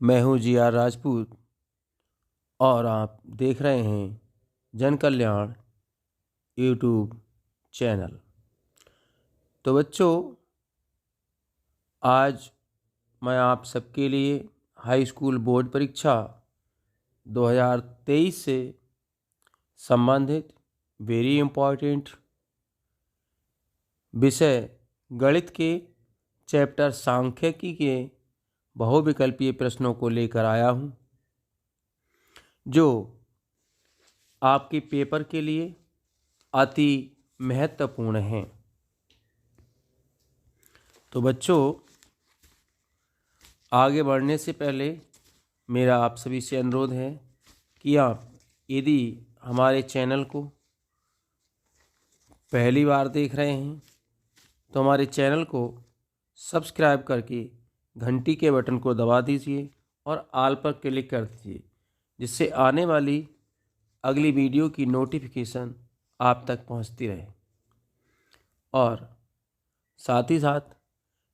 मैं हूँ जी.आर. राजपूत और आप देख रहे हैं जन कल्याण यूट्यूब चैनल। तो बच्चों, आज मैं आप सबके लिए हाई स्कूल बोर्ड परीक्षा 2023 से संबंधित वेरी इम्पॉर्टेंट विषय गणित के चैप्टर सांख्यिकी के बहुविकल्पीय प्रश्नों को लेकर आया हूँ, जो आपके पेपर के लिए अति महत्वपूर्ण हैं। तो बच्चों, आगे बढ़ने से पहले मेरा आप सभी से अनुरोध है कि आप यदि हमारे चैनल को पहली बार देख रहे हैं तो हमारे चैनल को सब्सक्राइब करके घंटी के बटन को दबा दीजिए और ऑल पर क्लिक कर दीजिए, जिससे आने वाली अगली वीडियो की नोटिफिकेशन आप तक पहुंचती रहे। और साथ ही साथ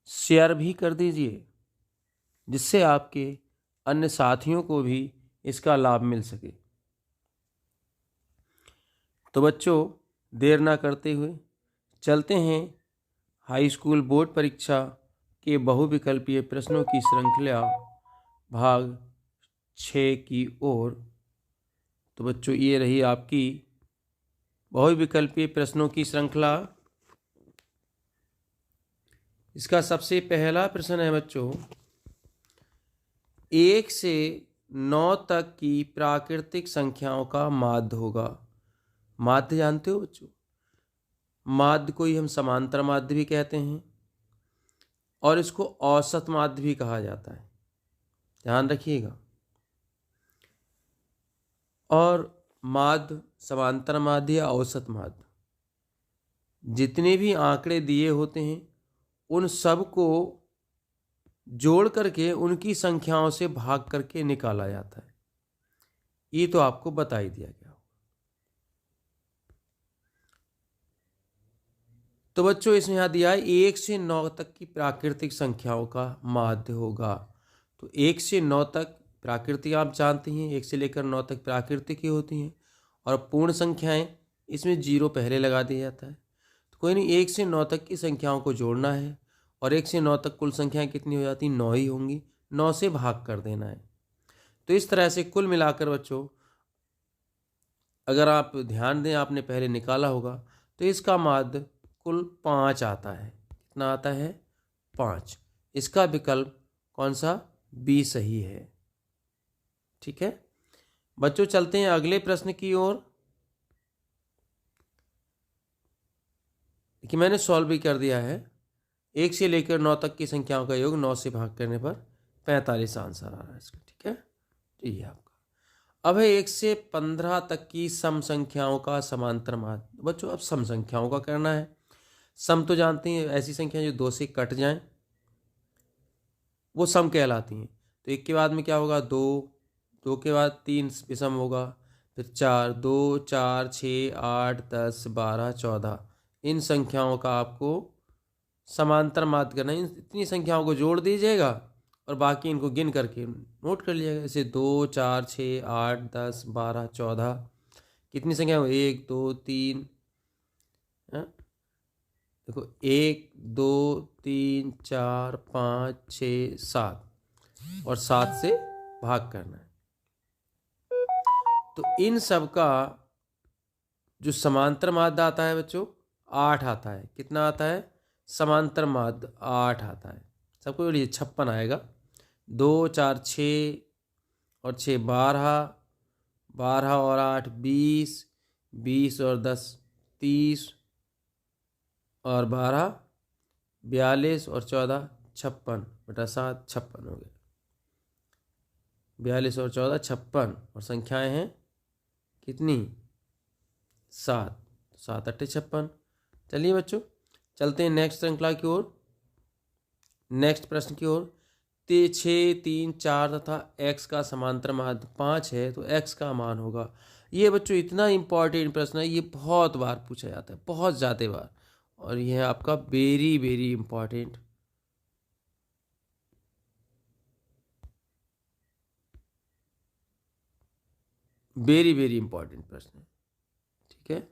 शेयर भी कर दीजिए, जिससे आपके अन्य साथियों को भी इसका लाभ मिल सके। तो बच्चों, देर ना करते हुए चलते हैं हाई स्कूल बोर्ड परीक्षा के बहुविकल्पीय प्रश्नों की श्रृंखला भाग 6 की ओर। तो बच्चों, ये रही आपकी बहुविकल्पीय प्रश्नों की श्रृंखला। इसका सबसे पहला प्रश्न है बच्चों, 1 से 9 तक की प्राकृतिक संख्याओं का माध्य होगा। माध्य जानते हो बच्चों? माध्य को ही हम समांतर माध्य भी कहते हैं और इसको औसत माध्य भी कहा जाता है, ध्यान रखिएगा। और माध्य, समांतर माध्य या औसत माध्य, जितने भी आंकड़े दिए होते हैं उन सब को जोड़ करके उनकी संख्याओं से भाग करके निकाला जाता है। ये तो आपको बता ही दिया गया। तो बच्चों, इसमें यहाँ दिया है 1 से 9 तक की प्राकृतिक संख्याओं का माध्य होगा। तो 1 से 9 तक प्राकृतिक आप जानते हैं, 1 से लेकर 9 तक प्राकृतिक ही होती हैं और पूर्ण संख्याएं इसमें 0 पहले लगा दिया जाता है। तो कोई नहीं, 1 से 9 तक की संख्याओं को जोड़ना है और 1 से 9 तक कुल संख्याएं कितनी हो जाती? 9 ही होंगी। 9 से भाग कर देना है। तो इस तरह से कुल मिलाकर बच्चों, अगर आप ध्यान दें, आपने पहले निकाला होगा, तो इसका माध्य कुल 5 आता है। कितना आता है? 5। इसका विकल्प कौन सा? बी सही है। ठीक है बच्चों, चलते हैं अगले प्रश्न की ओर। देखिए, मैंने सॉल्व भी कर दिया है। 1 से लेकर 9 तक की संख्याओं का योग 9 से भाग करने पर 45 आंसर आ रहा है इसका। ठीक है, तो ये आपका। अब है 1 से 15 तक की सम संख्याओं का समांतर माध्य। बच्चों, अब सम संख्याओं का करना है। सम तो जानते हैं, ऐसी संख्या जो 2 से कट जाएं वो सम कहलाती हैं। तो 1 के बाद में क्या होगा? 2, 2 के बाद 3 विषम होगा, फिर 4, 2, 4, 6, 8, 10, 12, 14। इन संख्याओं का आपको समांतर माध्य करना है। इतनी संख्याओं को जोड़ दीजिएगा और बाकी इनको गिन करके नोट कर लीजिएगा। जैसे 2, 4, 6, 8, 10, 12, 14। कितनी संख्या? 1, 2, 3, देखो 1, 2, 3, 4, 5, 6, 7 और 7 से भाग करना है। तो इन सब का जो समांतर माध्य आता है बच्चों, 8 आता है। कितना आता है? समांतर माध्य 8 आता है। सबको बोलिए 56 आएगा। 2, 4, 6 और 6 12, 12 और 8 20, 20 और 10 30 और 12 42 और 14 56 बटा 7 56 हो गए। 42 और 14 56 और संख्याएं हैं कितनी? 7। 7 8 56। चलिए बच्चों, चलते हैं नेक्स्ट श्रृंखला की ओर, नेक्स्ट प्रश्न की ओर। 6, 3, 4 तथा x का समांतर माध्य 5 है, तो x का मान होगा। ये बच्चों इतना इंपॉर्टेंट प्रश्न है, ये बहुत बार पूछा जाता है, बहुत ज़्यादा बार, और यह आपका very very important. Very very important प्रश्न है, ठीक है।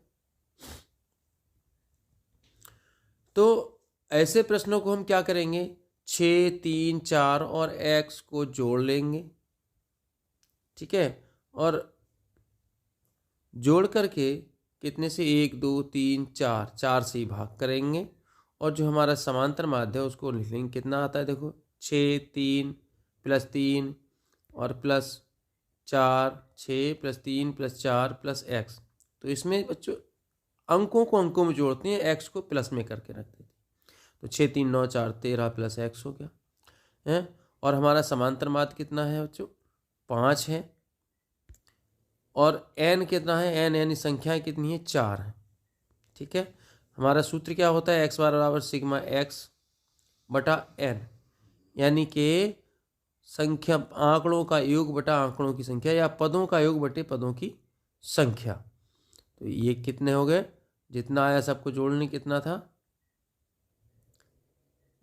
तो ऐसे प्रश्नों को हम क्या करेंगे, 6, 3, 4 और x को जोड़ लेंगे, ठीक है, और जोड़ करके कितने से 1, 2, 3, 4, 4 से ही भाग करेंगे, और जो हमारा समांतर माध्य है उसको लिख लेंगे। कितना आता है देखो, 6, 3 + 3 और +4, 6 + 3 + 4 + x। तो इसमें बच्चों अंकों को अंकों में जोड़ते हैं, x को प्लस में करके रखते हैं। तो 6, 3, 9, 4, 13 + x हो गया है। और हमारा समांतर माध्य कितना है बच्चों, 5 है। और n कितना है, n संख्याएं कितनी है, 4 है, ठीक है। हमारा सूत्र क्या होता है, x बराबर सिग्मा x बटा n, यानी कि संख्या आंकड़ों का योग बटा आंकड़ों की संख्या, या पदों का योग बटे पदों की संख्या। तो ये कितने हो गए, जितना आया सबको जोड़ने कितना था,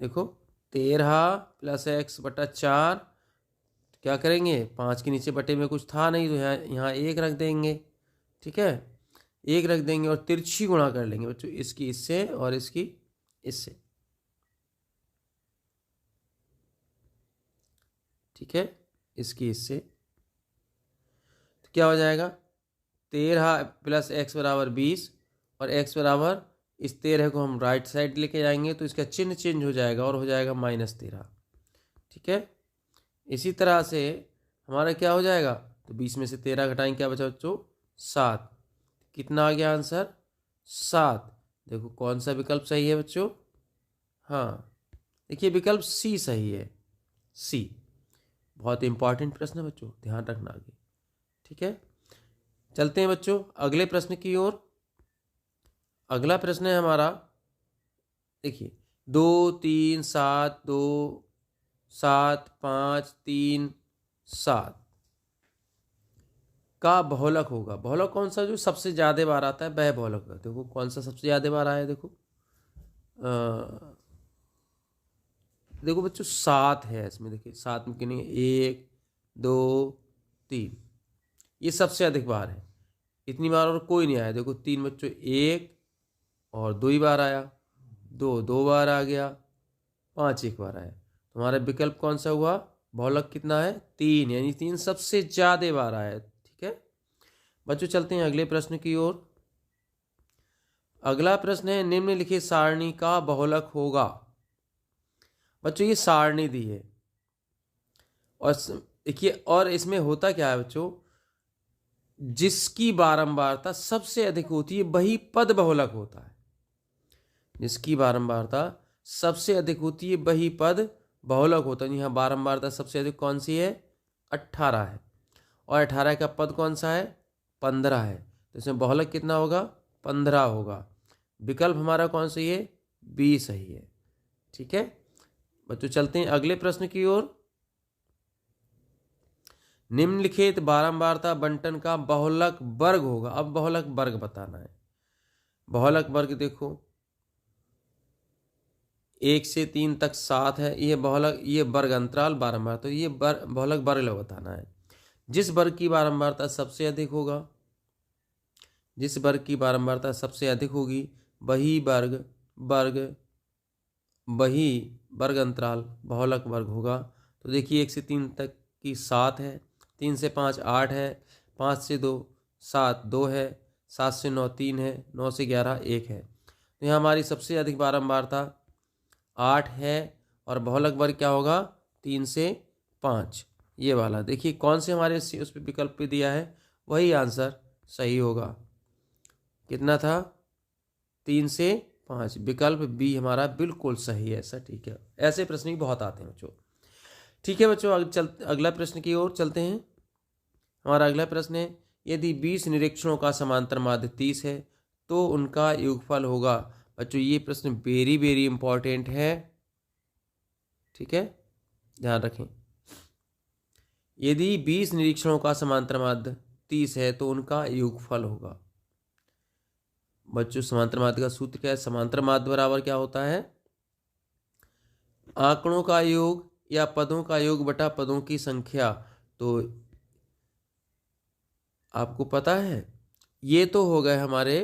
देखो 13 + x बटा 4। क्या करेंगे, 5 के नीचे बटे में कुछ था नहीं, तो यहाँ 1 रख देंगे, ठीक है, 1 रख देंगे और तिरछी गुणा कर लेंगे बच्चों, इसकी इससे और इसकी इससे, ठीक है, इसकी इससे। तो क्या हो जाएगा, 13 + x बराबर 20, और x बराबर इस 13 को हम राइट साइड लेके जाएंगे तो इसका चिन्ह चेंज हो जाएगा और हो जाएगा -13, ठीक है। इसी तरह से हमारा क्या हो जाएगा, तो 20 में से 13 घटाएंगे, क्या बचा बच्चों, 7। कितना आ गया आंसर, 7। देखो कौन सा विकल्प सही है बच्चों, हाँ देखिए विकल्प सी सही है, सी। बहुत इंपॉर्टेंट प्रश्न है बच्चों, ध्यान रखना आगे, ठीक है। चलते हैं बच्चों अगले प्रश्न की ओर। अगला प्रश्न है हमारा, देखिए 2, 3, 7, 2, 7, 5, 3, 7 का बहुलक होगा। बहुलक कौन सा, जो सबसे ज्यादा बार आता है वह बहुलक है। देखो कौन सा सबसे ज्यादा बार आया है, देखो देखो बच्चों 7 है इसमें, देखिए 7 में कितनी, 1, 2, 3, ये सबसे अधिक बार है। इतनी बार और कोई नहीं आया, देखो 3 बच्चों 1 और 2 ही बार आया, 2 2 बार आ गया, 5 1 बार आया। तो हमारा विकल्प कौन सा हुआ, बहुलक कितना है, 3, यानी 3 सबसे ज्यादा बार आया, ठीक है बच्चों। चलते हैं अगले प्रश्न की ओर। अगला प्रश्न है, निम्नलिखित सारणी का बहुलक होगा। बच्चों ये सारणी दी है, और देखिए और इसमें होता क्या है बच्चों, जिसकी बारंबारता सबसे अधिक होती है वही पद बहुलक होता है। जिसकी बारंबारता सबसे अधिक होती है वही पद बहुलक होता है। यहाँ बारंबारता सबसे अधिक कौन सी है, 18 है, और 18 का पद कौन सा है, 15 है। तो इसमें बहुलक कितना होगा, 15 होगा। विकल्प हमारा कौन सही है, बी सही है, ठीक है बच्चों। चलते हैं अगले प्रश्न की ओर। निम्नलिखित बारंबारता बंटन का बहुलक वर्ग होगा। अब बहुलक वर्ग बताना है। बहुलक वर्ग देखो 1 से 3 तक 7 है, ये बहुलक, ये वर्ग अंतराल बारंबार, तो ये बहुलक वर्ग बताना है। जिस वर्ग की बारंबारता सबसे अधिक होगा, जिस वर्ग की बारंबारता सबसे अधिक होगी वही वर्ग अंतराल बहुलक वर्ग होगा। तो देखिए 1 से 3 तक की 7 है, 3 से 5 8 है, 5 से 2 7 2 है, 7 से 9 3 है, 9 से 11 1 है। तो यहाँ हमारी सबसे अधिक बारंबारता 8 है, और बहुलक वर्ग क्या होगा, 3 से 5, ये वाला। देखिए कौन से हमारे उस पर विकल्प पे दिया है, वही आंसर सही होगा। कितना था, 3 से 5, विकल्प बी हमारा बिल्कुल सही है, ऐसा ठीक है। ऐसे प्रश्न भी बहुत आते हैं बच्चों, ठीक है बच्चों। अगला प्रश्न की ओर चलते हैं। हमारा अगला प्रश्न है, यदि 20 निरीक्षणों का समांतर माध्य 30 है तो उनका योगफल होगा। बच्चों ये प्रश्न वेरी वेरी इंपॉर्टेंट है, ठीक है ध्यान रखें। यदि 20 निरीक्षणों का समांतर माध्य 30 है तो उनका योगफल होगा। बच्चों समांतर माध्य का सूत्र क्या है, समांतर माध्य बराबर क्या होता है, आंकड़ों का योग या पदों का योग बटा पदों की संख्या। तो आपको पता है ये तो हो गए हमारे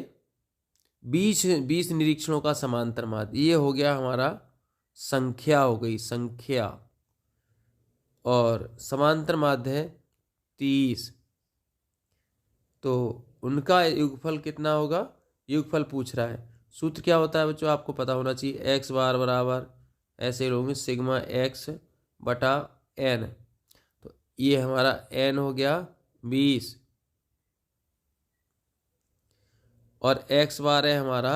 20 निरीक्षणों का समांतर माध्य, ये हो गया हमारा संख्या, हो गई संख्या, और समांतर माध्य है 30। तो उनका योगफल कितना होगा, योगफल पूछ रहा है। सूत्र क्या होता है बच्चों, आपको पता होना चाहिए, एक्स बार बराबर ऐसे लोगे सिग्मा एक्स बटा एन। तो ये हमारा एन हो गया 20 और एक्स बार है हमारा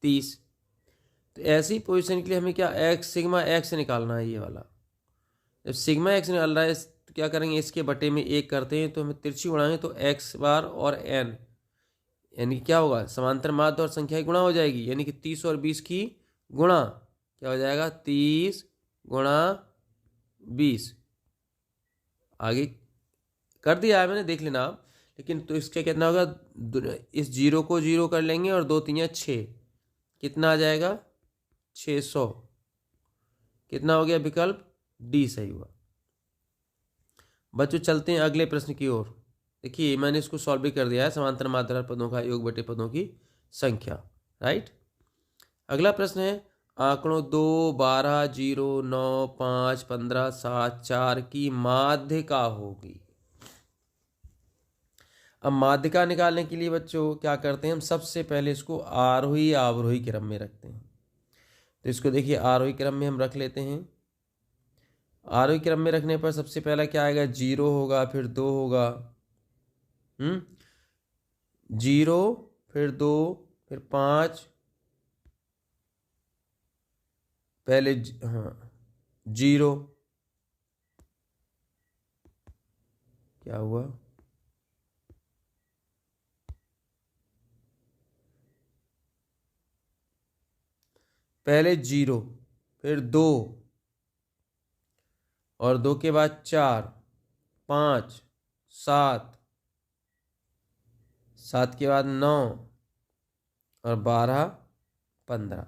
30। तो ऐसी पोजीशन के लिए हमें क्या एक्स सिग्मा एक्स निकालना है, ये वाला। जब सिग्मा एक्स निकाल रहा है तो क्या करेंगे, इसके बटे में 1 करते हैं तो हमें तिरछी उड़ाएंगे तो एक्स बार और एन, यानी कि क्या होगा, समांतर माध्य और संख्या की गुणा हो जाएगी, यानी कि 30 और 20 की गुणा क्या हो जाएगा, 30 गुणा 20। आगे कर दिया है मैंने, देख लेना आप। लेकिन तो इसका कितना होगा, इस जीरो को जीरो कर लेंगे और 2 3 6, कितना आ जाएगा 600। कितना हो गया, विकल्प डी सही हुआ। बच्चों चलते हैं अगले प्रश्न की ओर। देखिए मैंने इसको सॉल्व भी कर दिया है, समांतर मात्रा पदों का योग बटे पदों की संख्या, राइट। अगला प्रश्न है, आंकड़ों 2 12 0 9 5 15 7 4 की माध्यिका होगी। अब माध्यिका निकालने के लिए बच्चों क्या करते हैं हम, सबसे पहले इसको आरोही अवरोही क्रम में रखते हैं। तो इसको देखिए आरोही क्रम में हम रख लेते हैं। आरोही क्रम में रखने पर सबसे पहला क्या आएगा, 0 होगा, फिर 2 होगा, 0 फिर 2 फिर 5, पहले हाँ 0, क्या हुआ, पहले 0 फिर 2 और 2 के बाद 4 5 7 7 के बाद 9 और 12 15,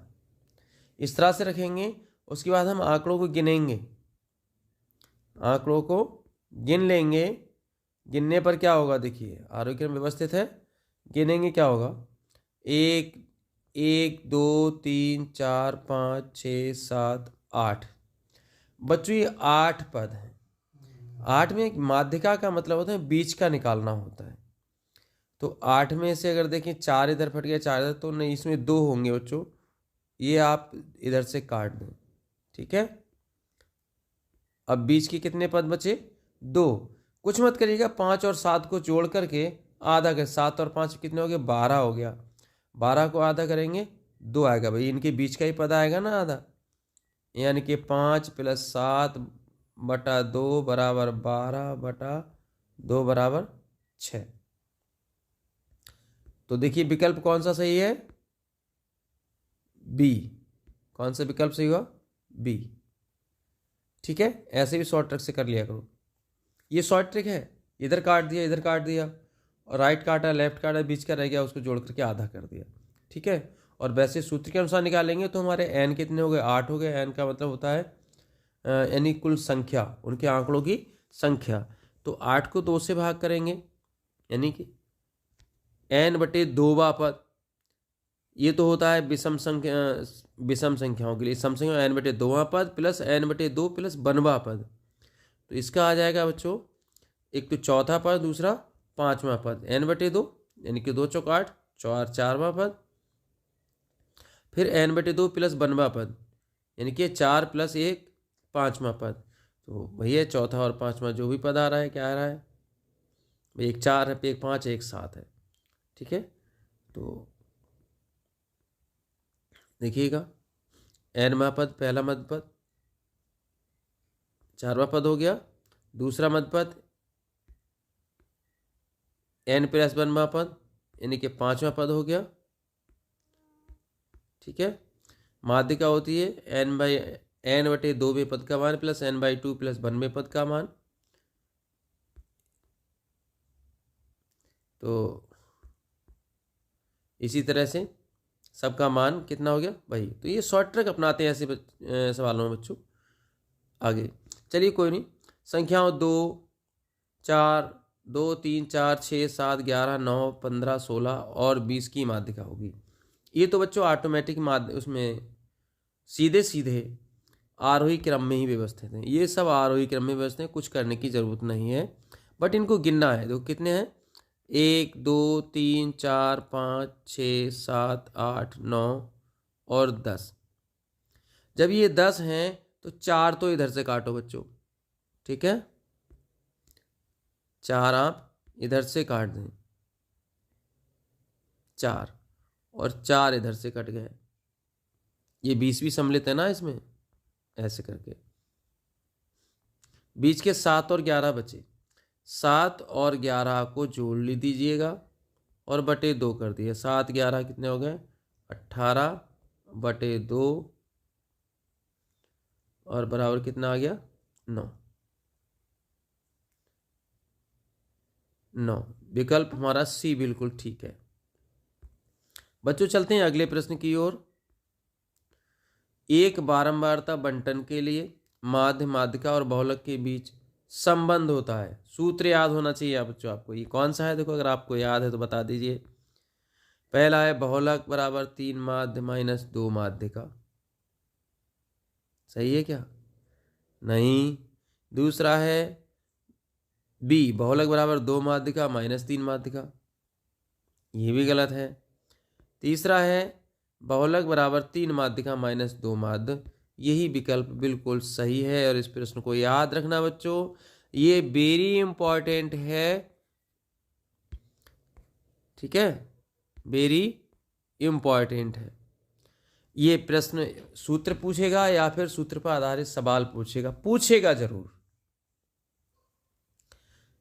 इस तरह से रखेंगे। उसके बाद हम आंकड़ों को गिनेंगे, आंकड़ों को गिन लेंगे। गिनने पर क्या होगा, देखिए आरोही क्रम व्यवस्थित है, गिनेंगे क्या होगा, 1 1 2 3 4 5 6 7 8। बच्चों ये 8 पद हैं। 8 में माध्यिका का मतलब होता है बीच का निकालना होता है। तो 8 में से अगर देखें 4 इधर फट गया 4 इधर, तो नहीं, इसमें 2 होंगे बच्चों, ये आप इधर से काट दें, ठीक है। अब बीच के कितने पद बचे, 2। कुछ मत करिएगा, 5 और 7 को जोड़ करके आधा कर, 7 और 5 कितने हो गए, 12 हो गया। 12 को आधा करेंगे 2 आएगा, भाई इनके बीच का ही पद आएगा ना आधा, यानी कि 5 + 7 बटा 2 बराबर 12 बटा 2 बराबर 6। तो देखिए विकल्प कौन सा सही है, बी। कौन सा विकल्प सही हुआ, बी, ठीक है। ऐसे भी शॉर्ट ट्रिक से कर लिया करो, ये शॉर्ट ट्रिक है। इधर काट दिया इधर काट दिया, और राइट काटा लेफ्ट काटा, बीच का रह गया उसको जोड़ करके आधा कर दिया, ठीक है। और वैसे सूत्र के अनुसार निकालेंगे तो हमारे एन कितने हो गए, 8 हो गए। एन का मतलब होता है यानी कुल संख्या, उनके आंकड़ों की संख्या। तो 8 को 2 से भाग करेंगे, यानी कि एन बटे 2वां पद, ये तो होता है विषम संख्याओं के लिए। सम संख्या एन बटे 2वां पद प्लस एन बटे 2 प्लस 1वां पद। तो इसका आ जाएगा बच्चों, एक तो चौथा पद, दूसरा 5वां पद, एन बटे 2 यानी कि 2 चौक 8, 4वां पद, फिर एन बटे 2 प्लस 1वां पद, यानी कि 4 + 1 5वां पद। तो भैया चौथा और 5वां जो भी पद आ रहा है, क्या आ रहा है, एक 4 है, एक 5 है, एक 7 है, ठीक है। तो देखिएगा, एनवां पद पहला मध्य पद, 4वां पद हो गया, दूसरा मध्य पद एन + 1वां पद, यानी कि 5वां पद हो गया, ठीक है। माध्यिका होती है एन बटे 2वें पद का मान प्लस n/2 प्लस 1वें पद का मान। तो इसी तरह से सबका मान कितना हो गया भाई। तो ये शॉर्ट ट्रिक अपनाते हैं ऐसे सवालों में बच्चों। आगे चलिए, कोई नहीं, संख्याओं 2 4 2 3 4 6 7 11 9 15 16 और 20 की माध्यिका होगी। ये तो बच्चों ऑटोमेटिक उसमें सीधे सीधे आरोही क्रम में ही व्यवस्थित हैं। ये सब आरोही क्रम में व्यवस्थित हैं, कुछ करने की ज़रूरत नहीं है, बट इनको गिनना है। देखो कितने हैं, 1 2 3 4 5 6 7 8 9 और 10। जब ये 10 हैं तो 4 तो इधर से काटो बच्चों, ठीक है, 4 आप इधर से काट दें, 4 और 4 इधर से कट गए। ये 20 भी सम्मिलित है ना इसमें, ऐसे करके बीच के 7 और 11 बचे। 7 और 11 को जोड़ ली दीजिएगा और बटे 2 कर दिए। 7 11 कितने हो गए, 18 बटे 2 और बराबर कितना आ गया, 9। विकल्प हमारा सी बिल्कुल ठीक है। बच्चों चलते हैं अगले प्रश्न की ओर। एक बारंबारता बंटन के लिए माध्य, माध्यिका और बहुलक के बीच संबंध होता है। सूत्र याद होना चाहिए बच्चों आपको। ये कौन सा है, देखो अगर आपको याद है तो बता दीजिए। पहला है बहुलक बराबर 3 माध्य माइनस 2 माध्यिका। सही है क्या, नहीं। दूसरा है बी बहुलक बराबर 2 माध्यिका माइनस 3 माध्यिका, ये भी गलत है। तीसरा है बहुलक बराबर 3 माध्यिका माइनस 2 माध्य, यही विकल्प बिल्कुल सही है। और इस प्रश्न को याद रखना बच्चों, ये वेरी इंपॉर्टेंट है, ठीक है, वेरी इंपॉर्टेंट है। ये प्रश्न सूत्र पूछेगा या फिर सूत्र पर आधारित सवाल पूछेगा जरूर।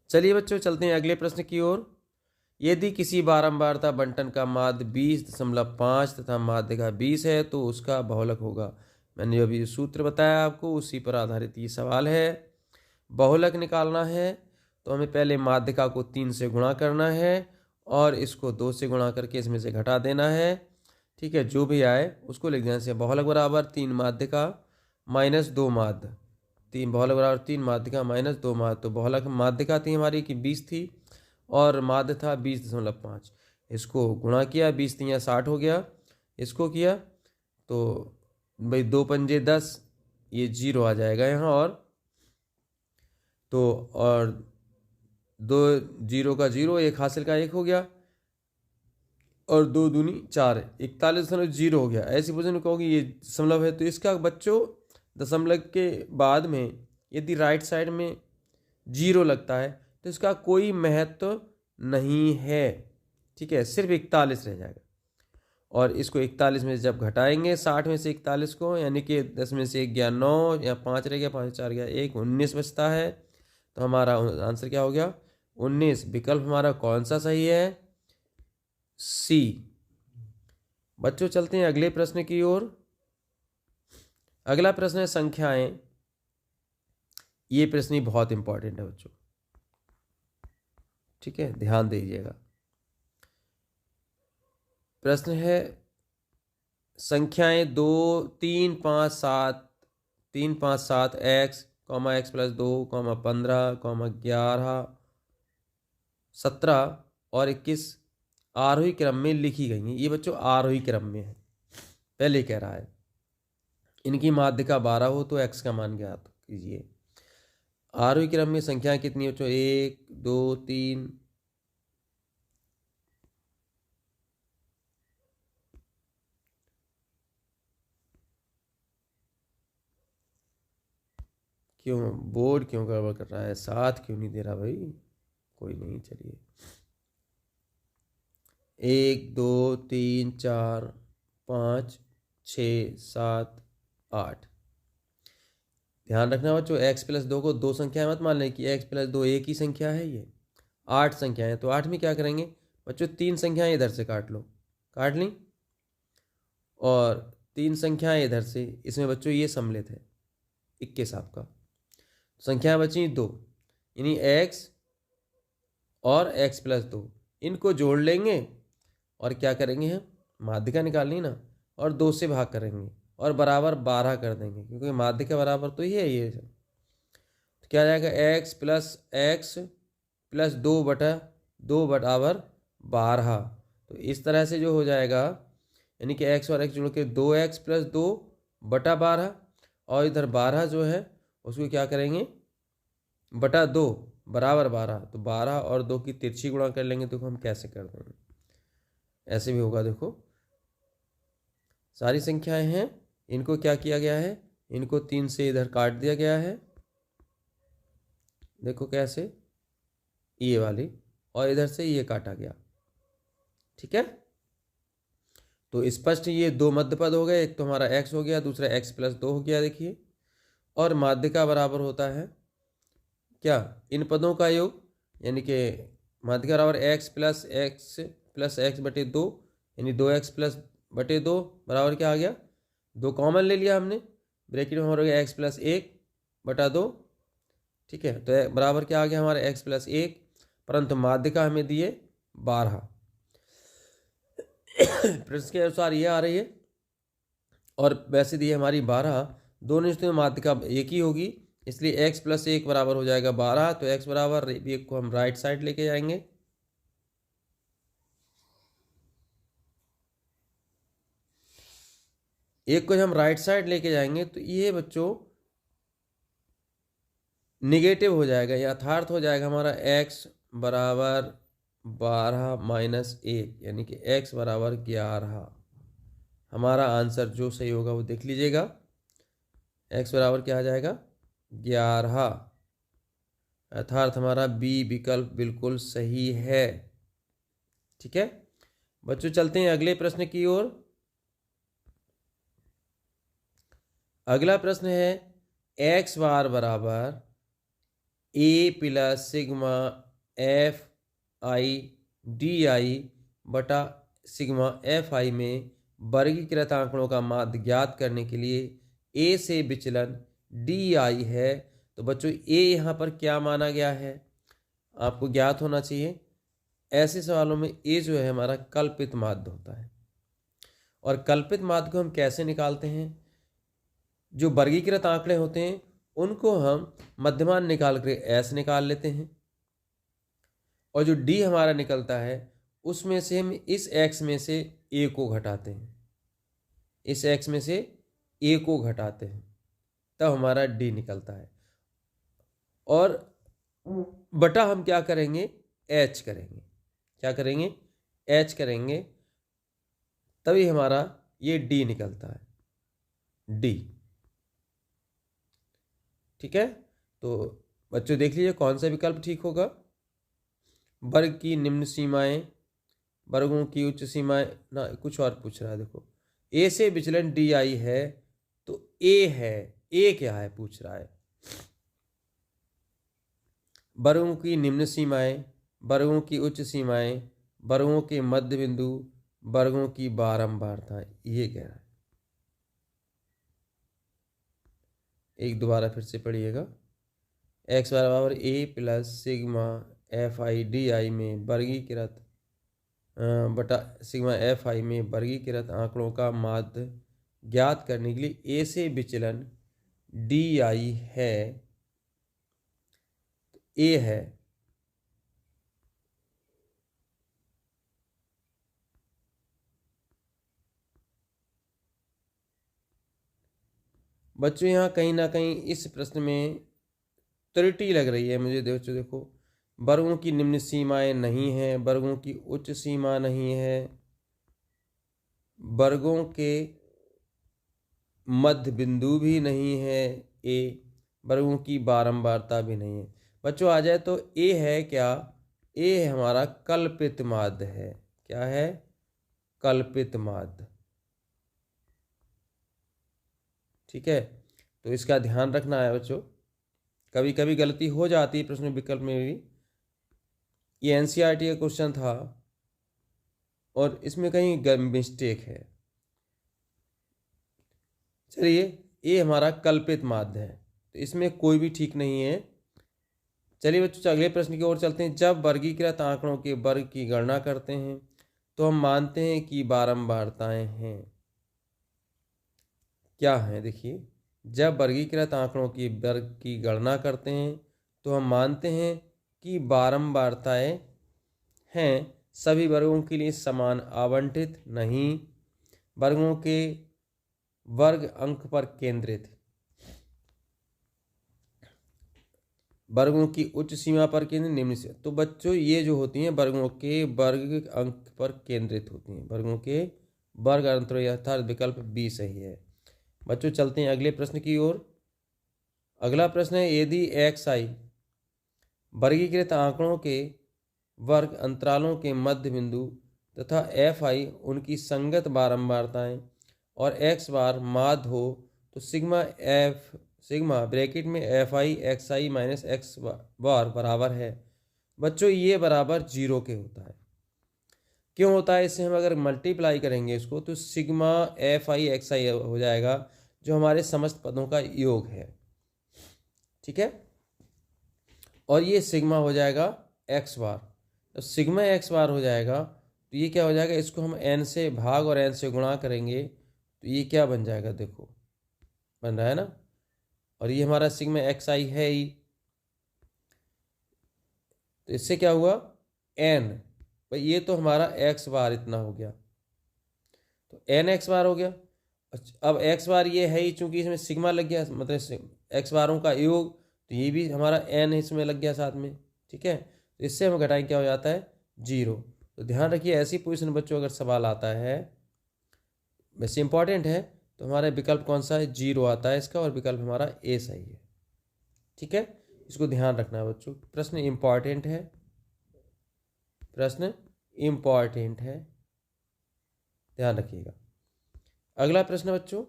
चलिए बच्चों चलते हैं अगले प्रश्न की ओर। यदि किसी बारंबारता बंटन का माध्य 20.5 तथा माध्यिका 20 है तो उसका बहुलक होगा। मैंने जो अभी सूत्र बताया आपको उसी पर आधारित ये सवाल है। बहुलक निकालना है तो हमें पहले माध्यिका को 3 से गुणा करना है और इसको 2 से गुणा करके इसमें से घटा देना है, ठीक है, जो भी आए उसको लिख देना से। बहुलक बराबर 3 माध्यिका माइनस 2 माध्य, 3 बहुलक बराबर 3 माध्यिका माइनस 2 माध्य। तो बहुलक माध्यिका थी हमारी कि 20 थी और माध्य था 20.5। इसको गुणा किया, 20 3 60 हो गया, इसको किया तो भाई 2 पंजे 10, ये 0 आ जाएगा यहाँ, और 2 0 का 0, 1 हासिल का 1 हो गया और 2 दूनी 4, 41.0 हो गया। ऐसी पोजीशन में कहोगे ये दशमलव है, तो इसका बच्चों दशमलव के बाद में यदि राइट साइड में 0 लगता है तो इसका कोई महत्व नहीं है, ठीक है, सिर्फ 41 रह जाएगा। और इसको 41 में जब घटाएंगे 60 में से 41 को, यानी कि 10 में से 1 गया 9, या 5 रह गया, 5 4 गया 1, 19 बचता है। तो हमारा आंसर क्या हो गया, 19। विकल्प हमारा कौन सा सही है, सी। बच्चों चलते हैं अगले प्रश्न की ओर। अगला प्रश्न है संख्याएं। ये प्रश्न ही बहुत इंपॉर्टेंट है बच्चों, ठीक है, ध्यान दीजिएगा। प्रश्न है संख्याएं 2 3 5 7 3 5 7 x, x प्लस 2, 15, 11, 17 और 21 आरोही क्रम में लिखी गई हैं। ये बच्चों आरोही क्रम में है। पहले कह रहा है इनकी माध्यिका 12 हो तो x का मान ज्ञात कीजिए। आरोही क्रम में संख्याएं कितनी बच्चों, 1 2 3, क्यों बोर्ड क्यों गड़बड़ कर रहा है, 7 क्यों नहीं दे रहा भाई, कोई नहीं, चलिए 1 2 3 4 5 6 7 8। ध्यान रखना बच्चों, x प्लस 2 को 2 संख्याएं मत मान लें कि x प्लस 2 एक ही संख्या है, ये 8 संख्याएं। तो 8 में क्या करेंगे बच्चों, 3 संख्याएं इधर से काट लो, काट ली, और 3 संख्याएं इधर से, इसमें बच्चों ये सम्मिलित है 21 आपका। संख्याएं बची 2, यानी x और x प्लस 2, इनको जोड़ लेंगे और क्या करेंगे हम, माध्यिका निकालनी ना, और 2 से भाग करेंगे और बराबर 12 कर देंगे, क्योंकि माध्यिका बराबर तो ही है ये सब। तो क्या आ जाएगा, x प्लस x प्लस 2/2 बराबर 12। तो इस तरह से जो हो जाएगा, यानी कि x और x जोड़ के 2x प्लस 2/12, और इधर 12 जो है उसको क्या करेंगे, बटा 2 बराबर 12। तो 12 और 2 की तिरछी गुणा कर लेंगे। तो हम कैसे कर देंगे, ऐसे भी होगा। देखो सारी संख्याएं हैं, इनको क्या किया गया है, इनको 3 से इधर काट दिया गया है। देखो कैसे, ये वाली, और इधर से ये काटा गया। ठीक है, तो स्पष्ट ये 2 मध्य पद हो गए। एक तो हमारा x हो गया, दूसरा x प्लस 2 हो गया। देखिए, और माध्य का बराबर होता है क्या, इन पदों का योग, यानी कि माध्य का बराबर x प्लस x बटे 2, यानी 2x प्लस बटे 2 बराबर क्या आ गया, 2 कॉमन ले लिया हमने, ब्रैकेट में हो गया x प्लस 1/2। ठीक है, तो बराबर क्या आ गया हमारा x प्लस 1, परंतु माध्य का हमें दिए 12। प्रश्न के अनुसार ये आ रही है, और वैसे दिए हमारी 12। दोनों स्थितियों में माध्य का एक ही होगी, इसलिए x प्लस 1 बराबर हो जाएगा 12। तो x बराबर, एक को हम राइट साइड लेके जाएंगे, एक को हम राइट साइड लेके जाएंगे, तो ये बच्चों निगेटिव हो जाएगा, यथार्थ हो जाएगा हमारा x बराबर 12 माइनस 1, यानी कि x बराबर 11। हमारा आंसर जो सही होगा वो देख लीजिएगा, x बराबर क्या आ जाएगा, 11। अर्थात हमारा बी विकल्प बिल्कुल सही है। ठीक है बच्चों, चलते हैं अगले प्रश्न की ओर। अगला प्रश्न है, x बार बराबर a plus sigma F I D I बटा सिग्मा एफ आई में वर्गीकृत आंकड़ों का माध्य ज्ञात करने के लिए a से विचलन डी आई है। तो बच्चों a यहाँ पर क्या माना गया है, आपको ज्ञात होना चाहिए। ऐसे सवालों में a जो है हमारा कल्पित माध्य होता है, और कल्पित माध्य को हम कैसे निकालते हैं, जो वर्गीकृत आंकड़े होते हैं उनको हम मध्यमान निकाल कर s निकाल लेते हैं, और जो d हमारा निकलता है उसमें से हम इस x में से a को घटाते हैं, इस x में से a को घटाते हैं, तब हमारा d निकलता है। और बटा हम क्या करेंगे, h करेंगे, क्या करेंगे, h करेंगे, तभी हमारा ये d निकलता है, d। ठीक है, तो बच्चों देख लीजिए कौन सा विकल्प ठीक होगा। वर्ग की निम्न सीमाएं, वर्गों की उच्च सीमाएं, ना कुछ और पूछ रहा है। देखो a से विचलन डी आई है, तो a है, a क्या है पूछ रहा है। वर्गों की निम्न सीमाएं, वर्गों की उच्च सीमाएं, वर्गों के मध्य बिंदु, वर्गों की बारंबारता, ये कह रहा है। एक दोबारा फिर से पढ़िएगा, x बराबर a plus sigma F I D I में वर्गीकृत बटा सिग्मा एफ आई में वर्गीकृत आंकड़ों का माध्य ज्ञात करने के लिए a से विचलन डी आई है, a है। बच्चों यहाँ कहीं ना कहीं इस प्रश्न में त्रुटि लग रही है मुझे। देखो वर्गों की निम्न सीमाएं नहीं है, वर्गों की उच्च सीमा नहीं है, वर्गों के मध्य बिंदु भी नहीं है a, वर्गों की बारंबारता भी नहीं है। बच्चों आ जाए तो a है क्या, a हमारा कल्पित माध्य है। क्या है, कल्पित माध्य। ठीक है, तो इसका ध्यान रखना है बच्चों, कभी कभी गलती हो जाती है प्रश्न विकल्प में भी। ये एनसीईआरटी का क्वेश्चन था और इसमें कहीं मिस्टेक है। चलिए, ये हमारा कल्पित माध्य है, तो इसमें कोई भी ठीक नहीं है। चलिए बच्चों अगले प्रश्न की ओर चलते हैं। जब वर्गीकृत आंकड़ों के वर्ग की गणना करते हैं तो हम मानते हैं कि बारंबारताएं हैं। क्या है, देखिए, जब वर्गीकृत आंकड़ों की वर्ग की गणना करते हैं तो हम मानते हैं की बारंबारताएं हैं सभी वर्गों के लिए समान आवंटित नहीं। वर्गों के वर्ग अंक पर केंद्रित। वर्गों की उच्च सीमा पर केंद्रित, निम्न सीमा। तो बच्चों ये जो होती हैं वर्गों के वर्ग अंक पर केंद्रित होती हैं। वर्गों के वर्ग अंतर अर्थात विकल्प बी सही है। बच्चों चलते हैं अगले प्रश्न की ओर। अगला प्रश्न है यदि एक्स आई वर्गीकृत आंकड़ों के वर्ग अंतरालों के मध्य बिंदु तथा एफ आई उनकी संगत बारंबारताएं और एक्स बार माध्य हो तो सिग्मा ब्रैकेट में F I X I minus X bar बराबर है। बच्चों ये बराबर 0 के होता है। क्यों होता है? इससे हम अगर मल्टीप्लाई करेंगे इसको तो सिग्मा एफ आई एक्स आई हो जाएगा जो हमारे समस्त पदों का योग है। ठीक है, और ये सिग्मा हो जाएगा एक्स बार। तो सिग्मा एक्स बार हो जाएगा तो ये क्या हो जाएगा, इसको हम एन से भाग और एन से गुणा करेंगे तो ये क्या बन जाएगा, देखो बन रहा है ना। और ये हमारा सिग्मा एक्स आई है ही, तो इससे क्या हुआ एन, भाई ये तो हमारा एक्स बार इतना हो गया तो एन एक्स बार हो गया। अब एक्स बार ये है ही, चूंकि इसमें सिग्मा लग गया मतलब एक्स बारों का योग, तो ये भी हमारा एन इसमें लग गया साथ में। ठीक है, तो इससे हम घटाएं क्या हो जाता है 0। तो ध्यान रखिए ऐसी पोजीशन बच्चों अगर सवाल आता है वैसे इंपॉर्टेंट है तो हमारा विकल्प कौन सा है 0 आता है इसका, और विकल्प हमारा ए सही है। ठीक है, इसको ध्यान रखना है बच्चों, प्रश्न इंपॉर्टेंट है, प्रश्न इंपॉर्टेंट है, ध्यान रखिएगा। अगला प्रश्न बच्चों,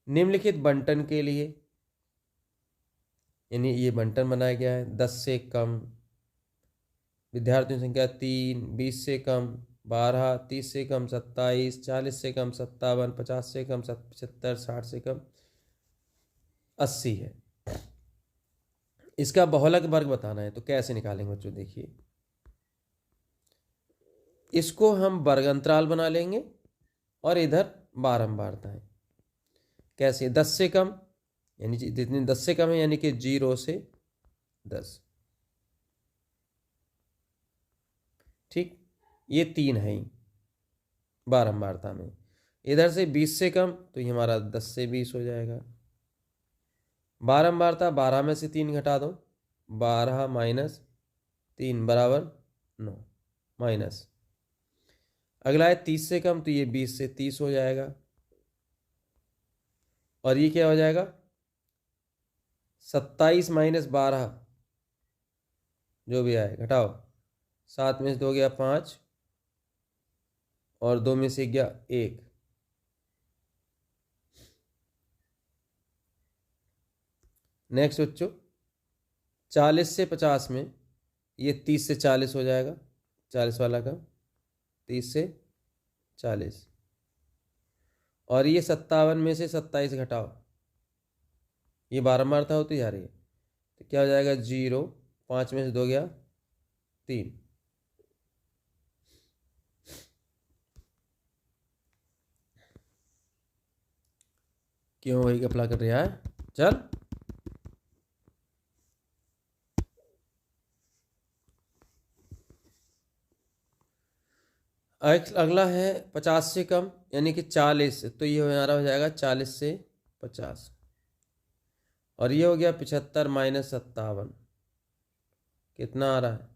निम्नलिखित बंटन के लिए, यानी ये बंटन बनाया गया है 10 से कम, विद्यार्थियों की संख्या 3, 20 से कम 12, 30 से कम 27, 40 से कम 57, 50 से कम 75, 60 से कम 80 है। इसका बहुलक वर्ग बताना है तो कैसे निकालेंगे बच्चों, देखिए इसको हम वर्ग अंतराल बना लेंगे और इधर बारंबारताएं। कैसे? 10 से कम, यानी जितनी 10 से कम है यानी कि 0 से 10। ठीक, ये 3 है ही बारंबारता में। इधर से 20 से कम तो ये हमारा 10 से 20 हो जाएगा। बारंबारता 12 में से 3 घटा दो, 12 माइनस 3 बराबर 9 माइनस। अगला है 30 से कम तो ये 20 से 30 हो जाएगा, और ये क्या हो जाएगा 27 माइनस 12 जो भी आए घटाओ, 7 में से 2 गया 5 और 2 में से गया 1। नेक्स्ट बच्चों 40 से 50 में ये 30 से 40 हो जाएगा, 40 वाला का 30 से 40, और ये 57 में से 27 घटाओ, ये बारंबारता होती जा रही है तो क्या हो जाएगा 0, 5 में से 2 गया 3। क्यों वही कपड़ा कर रहा है, चल। अगला है 50 से कम यानी कि 40, तो ये हमारा हो जाएगा 40 से 50, और ये हो गया 75 माइनस 57, कितना आ रहा है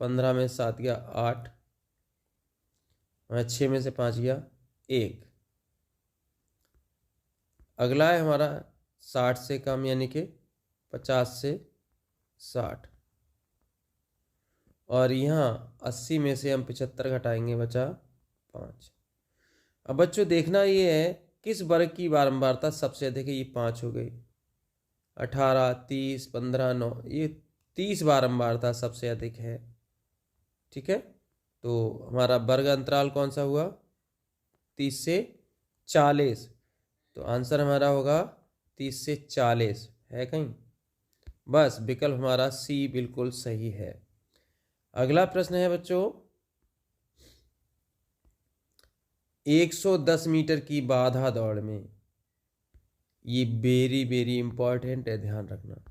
15 में 7 गया 8, 6 में से 5 गया 1। अगला है हमारा 60 से कम यानी कि 50 से 60, और यहाँ 80 में से हम 75 घटाएंगे बचा 5। अब बच्चों देखना ये है किस वर्ग की बारंबारता सबसे अधिक है, ये 5 हो गई, 18, 30, 15, 9, ये 30 बारंबारता सबसे अधिक है। ठीक है, तो हमारा वर्ग अंतराल कौन सा हुआ 30 से 40, तो आंसर हमारा होगा 30 से 40 है कहीं, बस विकल्प हमारा सी बिल्कुल सही है। अगला प्रश्न है बच्चों 110 मीटर की बाधा दौड़ में, ये वेरी वेरी इंपॉर्टेंट है, ध्यान रखना।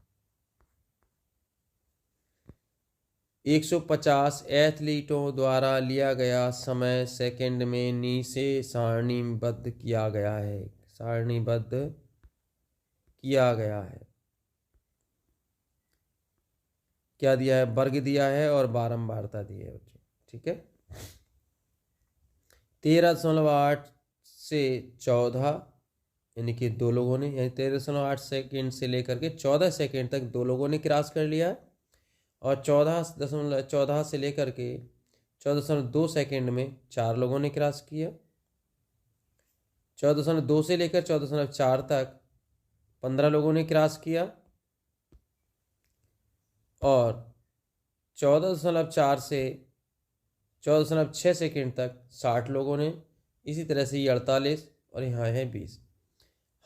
150 एथलीटों द्वारा लिया गया समय सेकंड में नीचे सारणीबद्ध किया गया है। सारणीबद्ध किया गया है। क्या दिया है? वर्ग दिया है और बारंबारता दी है बच्चों। ठीक है, 13.8 से 14, यानी कि दो लोगों ने, यानी 13.8 सेकेंड से लेकर के 14 सेकेंड तक दो लोगों ने क्रॉस कर लिया है। और 14 से लेकर के 14.2 सेकेंड में 4 लोगों ने क्रॉस किया। 14.2 से लेकर 14.4 तक 15 लोगों ने क्रॉस किया। और 14.4 से 14.6 सेकेंड तक 60 लोगों ने। इसी तरह से ये 48 और यहाँ है 20।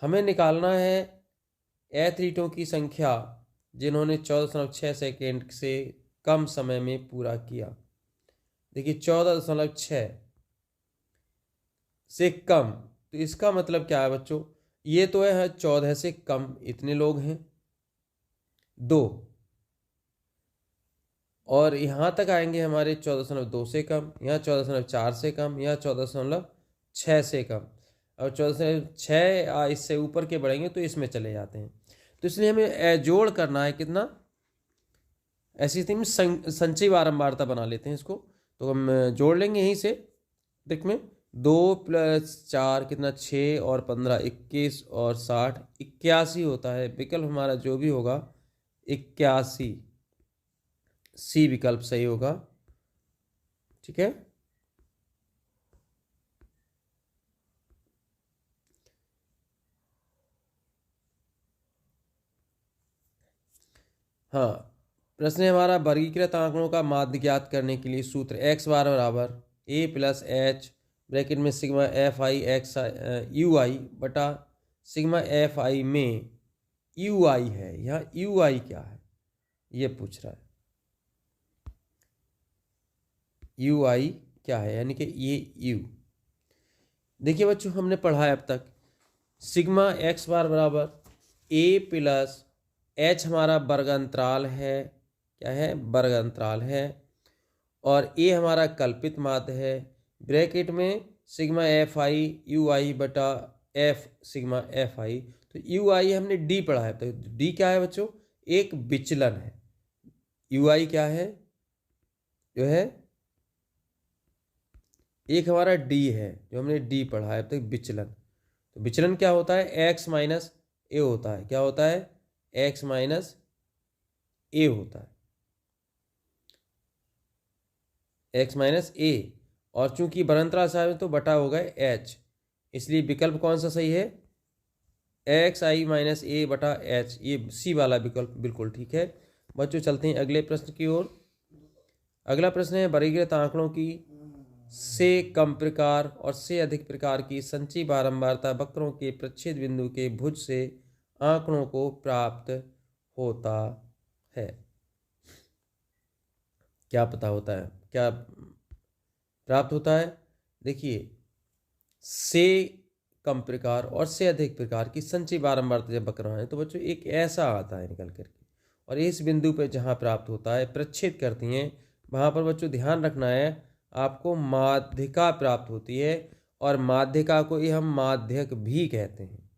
हमें निकालना है एथलीटों की संख्या जिन्होंने 14.6 सेकेंड से कम समय में पूरा किया। देखिए 14.6 से कम, तो इसका मतलब क्या है बच्चों? ये तो है 14 से कम, इतने लोग हैं 2, और यहाँ तक आएंगे हमारे 14.2 से कम, यहाँ 14.4 से कम, यहाँ 14.6 से कम। और 14.6 इससे ऊपर के बढ़ेंगे तो इसमें चले जाते हैं। तो इसलिए हमें जोड़ करना है कितना। ऐसी स्थिति में संचयी बारंबारता बना लेते हैं इसको। तो हम जोड़ लेंगे यहीं से। देख में 2 + 4 कितना 6 और 15 21 और 60 81 होता है। विकल्प हमारा जो भी होगा 81, सी विकल्प सही होगा। ठीक है, हाँ। प्रश्न है हमारा, वर्गीकृत आंकड़ों का माध्य ज्ञात करने के लिए सूत्र x बार बराबर a + h ब्रैकेट में sigma F I X U I बटा सिग्मा एफ आई में यू आई है। यहाँ यू आई क्या है ये पूछ रहा है। यू आई क्या है, यानी कि ये यू। देखिए बच्चों, हमने पढ़ा है अब तक सिग्मा एक्स बार बराबर a + h हमारा वर्ग अंतराल है। क्या है? वर्ग अंतराल है। और a हमारा कल्पित माध्य है। ब्रैकेट में sigma F I you I बटा एफ सिग्मा एफ आई। तो यू आई हमने डी पढ़ा है। तो डी क्या है बच्चों? एक विचलन है। यू आई क्या है? जो है एक हमारा डी है, जो हमने डी पढ़ा है अब तक, विचलन। तो विचलन क्या होता है? एक्स माइनस ए होता है। क्या होता है? एक्स माइनस ए होता है। एक्स माइनस ए। और चूंकि बरंतराल साहब है तो बटा होगा एच, इसलिए विकल्प कौन सा सही है? एक्स आई माइनस ए बटा एच, ये सी वाला विकल्प बिल्कुल ठीक है। बच्चों चलते हैं अगले प्रश्न की ओर। अगला प्रश्न है, वर्गीकृत आंकड़ों की से कम प्रकार और से अधिक प्रकार की संचयी बारंबारता वक्रों के प्रच्छेद बिंदु के भुज से आंकड़ों को प्राप्त होता है। क्या पता होता है, क्या प्राप्त होता है? देखिए, से कम प्रकार और से अधिक प्रकार की संचयी बारंबारता जब वक्र है तो बच्चों एक ऐसा आता है निकल करके, और इस बिंदु पे जहाँ प्राप्त होता है प्रच्छेद करती हैं, वहाँ पर बच्चों ध्यान रखना है आपको माध्यिका प्राप्त होती है। और माध्यिका को ही हम माध्यक भी कहते हैं।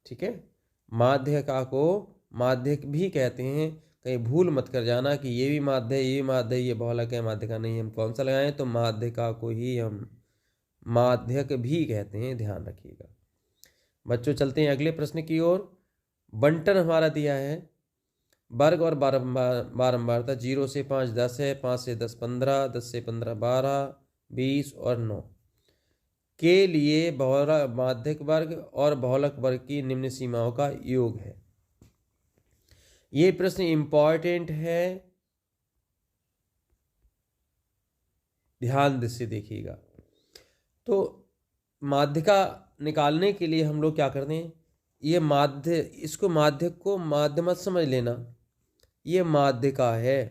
ठीक है, माध्यिका को माध्यक भी कहते हैं। कहीं भूल मत कर जाना कि ये भी माध्य है, ये भी माध्य है, ये बहुलक है, माध्यिका नहीं। हम कौन सा लगाएं? तो माध्यिका को ही हम माध्यक भी कहते हैं, ध्यान रखिएगा बच्चों। चलते हैं अगले प्रश्न की ओर। बंटन हमारा दिया है वर्ग और बारंबारता 0 से 5 10 है, 5 से 10 15, 10 से 15 12, 20 और 9 के लिए माध्यक वर्ग और बहुलक वर्ग की निम्न सीमाओं का योग है। ये प्रश्न इंपॉर्टेंट है, ध्यान से देखिएगा। तो माध्यिका निकालने के लिए हम लोग क्या करते हैं? ये माध्य, इसको माध्यक को माध्य मत समझ लेना, ये माध्यिका है।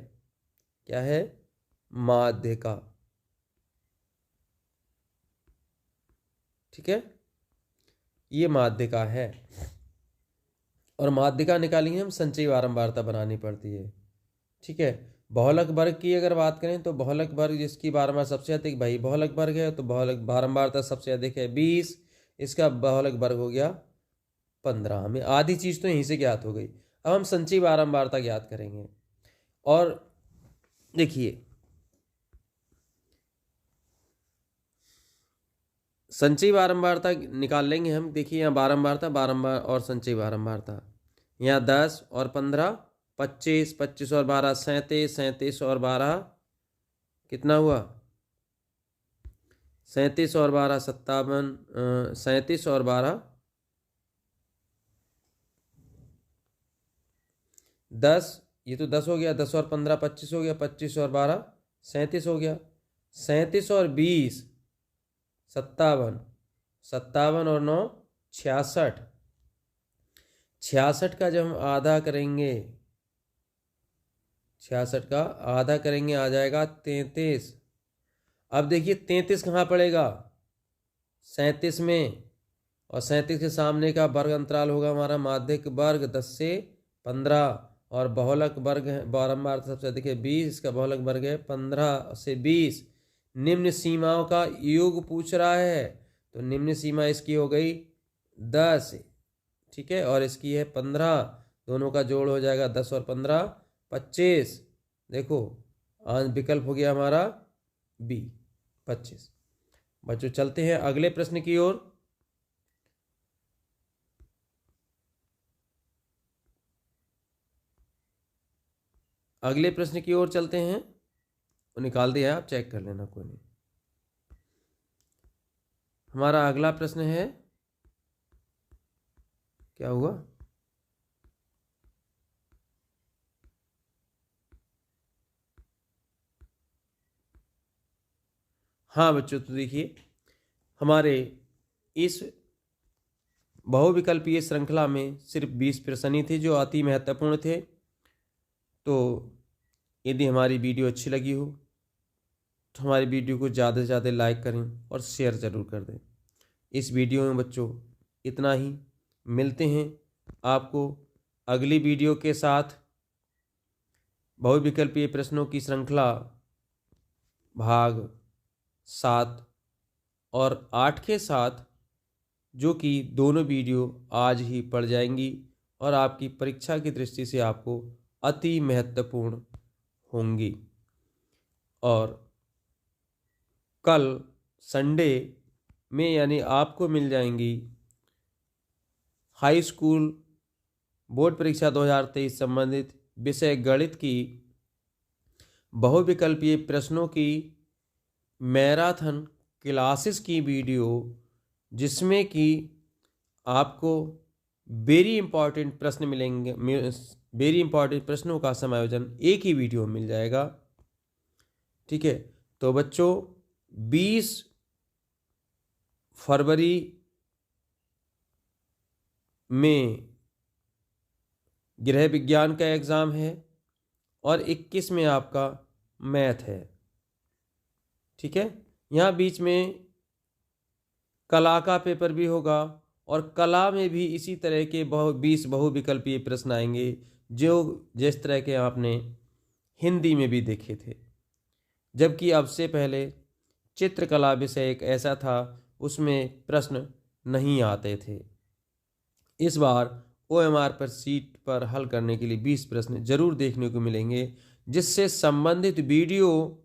क्या है? माध्यिका। ठीक है, ये माध्यिका है। और माध्यिका निकालेंगे हम, संचयी बारंबारता बनानी पड़ती है। ठीक है, बहुलक वर्ग की अगर बात करें तो बहुलक वर्ग जिसकी बारंबार सबसे अधिक भाई बहुलक वर्ग है, तो बहुलक बारंबारता सबसे अधिक है 20, इसका बहुलक वर्ग हो गया 15। हमें आधी चीज तो यहीं से ज्ञात हो गई। अब हम संचयी बारंबारता ज्ञात करेंगे। और देखिए संचयी बारंबारता निकाल लेंगे हम। देखिए यहाँ बारंबारता, बारंबार और संचयी बारंबारता, यहाँ 10 और 15 25, 25 और 12 37, 37 और 12 कितना हुआ 37 और 12 57, 37 और 12 10, ये तो 10 हो गया, 10 और 15 25 हो गया, 25 और 12 37 हो गया, 37 और 20 57, 57 और 9 66, 66 का जब हम आधा करेंगे, 66 का आधा करेंगे आ जाएगा 33। अब देखिए 33 कहाँ पड़ेगा 37 में, और 37 के सामने का वर्ग अंतराल होगा हमारा माध्यिक वर्ग 10 से 15, और बहुलक वर्ग है बारंबार सबसे अधिक है 20, इसका बहुलक वर्ग है 15 से 20। निम्न सीमाओं का योग पूछ रहा है, तो निम्न सीमा इसकी हो गई 10, ठीक है, और इसकी है 15, दोनों का जोड़ हो जाएगा 10 और 15 25। देखो विकल्प हो गया हमारा बी 25। बच्चों चलते हैं अगले प्रश्न की ओर। अगले प्रश्न की ओर चलते हैं। वो निकाल दिया है, आप चेक कर लेना, कोई नहीं। हमारा अगला प्रश्न है, क्या हुआ, हाँ बच्चों तो देखिए हमारे इस बहुविकल्पीय श्रृंखला में सिर्फ 20 प्रश्न ही थे जो अति महत्वपूर्ण थे। तो यदि हमारी वीडियो अच्छी लगी हो तो हमारी वीडियो को ज़्यादा से ज़्यादा लाइक करें और शेयर ज़रूर कर दें। इस वीडियो में बच्चों इतना ही, मिलते हैं आपको अगली वीडियो के साथ। बहुविकल्पीय प्रश्नों की श्रृंखला भाग 7 और 8 के साथ, जो कि दोनों वीडियो आज ही पड़ जाएंगी और आपकी परीक्षा की दृष्टि से आपको अति महत्वपूर्ण होंगी। और कल संडे में यानी आपको मिल जाएंगी हाई स्कूल बोर्ड परीक्षा 2023 संबंधित विषय गणित की बहुविकल्पीय प्रश्नों की मैराथन क्लासेस की वीडियो, जिसमें कि आपको वेरी इंपॉर्टेंट प्रश्न मिलेंगे, वेरी इंपॉर्टेंट प्रश्नों का समायोजन एक ही वीडियो में मिल जाएगा, ठीक है। तो बच्चों 20 फरवरी में गृह विज्ञान का एग्ज़ाम है और 21 में आपका मैथ है, ठीक है। यहाँ बीच में कला का पेपर भी होगा और कला में भी इसी तरह के 20 बहुविकल्पीय प्रश्न आएंगे जो जिस तरह के आपने हिंदी में भी देखे थे। जबकि अब से पहले चित्रकला विषय एक ऐसा था उसमें प्रश्न नहीं आते थे। इस बार OMR पर सीट पर हल करने के लिए 20 प्रश्न जरूर देखने को मिलेंगे, जिससे संबंधित वीडियो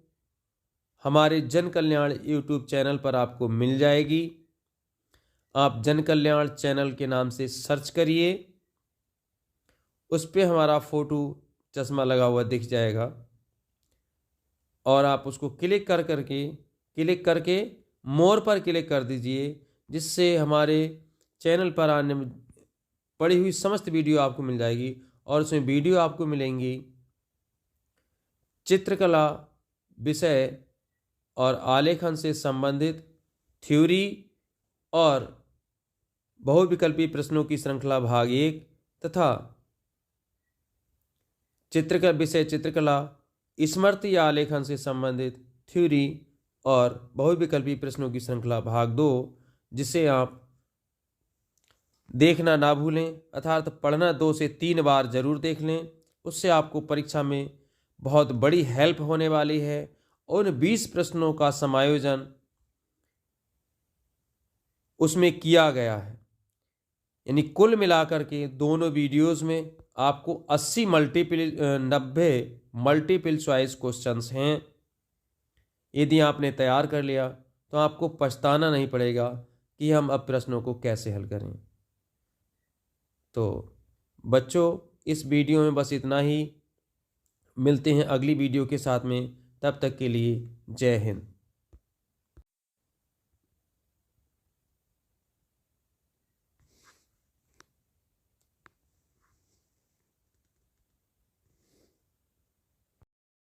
हमारे जन कल्याण YouTube चैनल पर आपको मिल जाएगी। आप जन कल्याण चैनल के नाम से सर्च करिए, उस पर हमारा फ़ोटो चश्मा लगा हुआ दिख जाएगा और आप उसको क्लिक करके मोर पर क्लिक कर दीजिए, जिससे हमारे चैनल पर आने पड़ी हुई समस्त वीडियो आपको मिल जाएगी। और उसमें वीडियो आपको मिलेंगी चित्रकला विषय और आलेखन से संबंधित थ्योरी और बहुविकल्पीय प्रश्नों की श्रृंखला भाग 1 तथा चित्रकला स्मृति या आलेखन से संबंधित थ्योरी और बहुविकल्पीय प्रश्नों की श्रृंखला भाग 2, जिसे आप देखना ना भूलें, अर्थात पढ़ना 2 से 3 बार जरूर देख लें। उससे आपको परीक्षा में बहुत बड़ी हेल्प होने वाली है। उन 20 प्रश्नों का समायोजन उसमें किया गया है, यानी कुल मिलाकर के दोनों वीडियोस में आपको 90 मल्टीपल चॉइस क्वेश्चंस हैं। यदि आपने तैयार कर लिया तो आपको पछताना नहीं पड़ेगा कि हम अब प्रश्नों को कैसे हल करें। तो बच्चों, इस वीडियो में बस इतना ही। मिलते हैं अगली वीडियो के साथ में, तब तक के लिए जय हिंद।